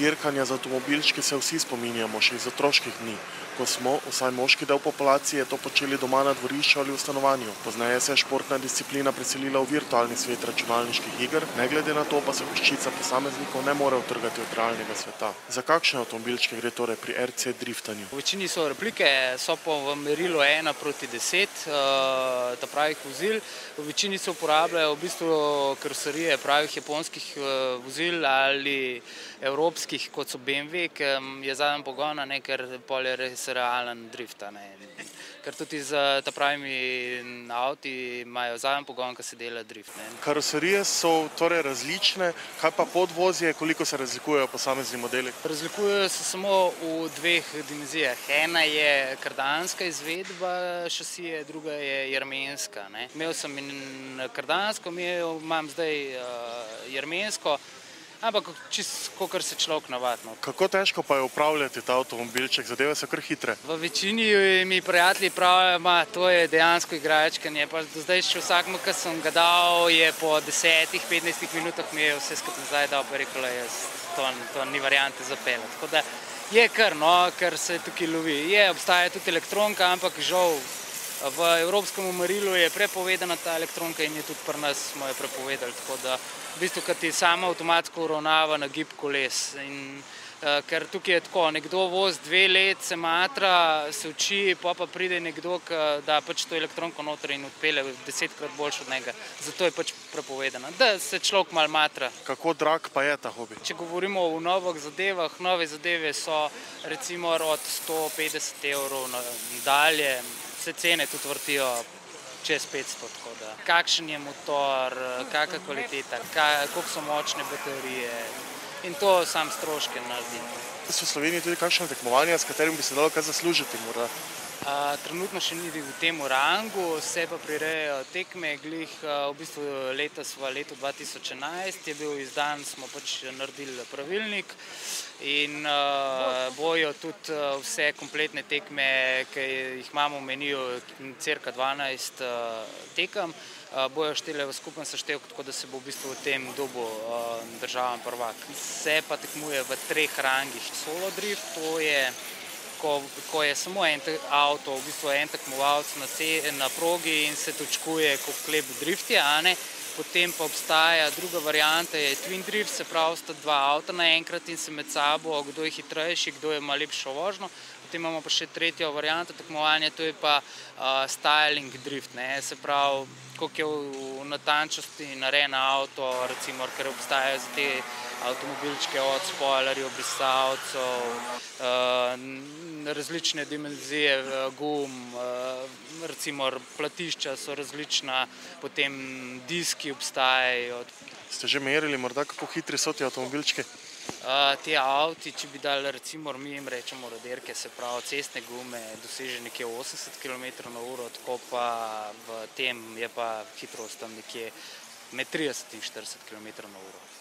Dirkanja z avtomobilčki se vsi spominjamo še iz otroških dni, ko smo, vsaj moški del populacije, to počeli doma na dvorišču ali v stanovanju. Pozneje se je športna disciplina preselila v virtualni svet računalniških iger, ne glede na to pa se peščica posameznikov ne more utrgati od realnega sveta. Za kakšne avtomobilčke gre torej pri RC driftanju? V večini so replike, so pa v merilu 1:10 pravih vozil. V večini se uporabljajo v bistvu karoserije pravih japonskih vozil ali evropskih, kot so BMW, ki je zadnji pogon, ker pol je res realen drift. Ker tudi z pravimi avti imajo zadnji pogon, ki se dela drift. Karoserije so torej različne, kaj pa podvozje, koliko se razlikujejo posamezni modeli? Razlikujejo se samo v dveh dimenzijah. Ena je kardanska izvedba šasije, druga je jermenska. Imel sem kardansko, imam zdaj jermensko, ampak čisto, kakor se človek navadi. Kako težko pa je upravljati ta avtomobilček, zadeve so kar hitre? V večini mi prijatelji pravijo, to je dejansko igračkanje. Pa do zdaj še vsakmu, ki sem ga dal, je po 10-15 minutah mi je vse skupaj nazaj dal, pa rekel, to ni variante za pelet. Tako da je kar, ker se tukaj lovi. Obstaja tudi elektronka, ampak žal v evropskem merilu je prepovedana ta elektronka in je tudi pri nas smo jo prepovedali. Tako da v bistvu, kad ti sama avtomatsko uravnava nagib koles. Ker tukaj je tako, nekdo vozi 2 let, se matra, se uči, pa pride nekdo, ki da pač to elektronko noter in odpelje 10-krat boljše od njega. Zato je pač prepovedana, da se človek malo matra. Kako drag pa je ta hobi? Če govorimo o novih zadevah, nove zadeve so recimo od 150 evrov dalje, vse cene tudi vrtijo čez 500. Kakšen je motor, kakšna kvaliteta, koliko so močne baterije in to sam stroške naredi. So v Sloveniji tudi kakšne tekmovanja, s katerim bi se dalo kaj zaslužiti morda? Trenutno še ni v tem rangu, se pa prirejajo tekme, v bistvu letos v letu 2011 je bil izdan, smo pač naredili pravilnik in bojo tudi vse kompletne tekme, ki jih imamo v meniju, cirka 12 tekem, bojo štele v skupen seštevek, tako da se bo v bistvu v tem dobu državen prvak. Se pa tekmuje v 3 rangih. Solo drift, to je ko je samo en avto, v bistvu en tekmovalec na progi in se točkuje, kot lep drift je, Potem pa obstaja druga varianta, je twin drift, se pravi, sta 2 avta naenkrat in se med sabo, kdo je hitrejši, kdo ima lepšo vožnjo. Potem imamo pa še tretjo varianto tekmovanja, to je pa styling drift, se pravi, koliko je v natančnosti narejen avto, recimo, ker obstajajo za te avtomobilčke od spoilerjev, brisalcev, različne dimenzije gum, recimo platišča so različna, potem diski obstajajo. Ste že merili morda, kako hitri so ti avtomobilčki? Ti avti, če bi dali, recimo, mi jim rečemo raderke, se pravi cestne gume, doseže nekje 80 km/h, tako pa v tem je pa hitrost tam nekje med 30 in 40 km/h.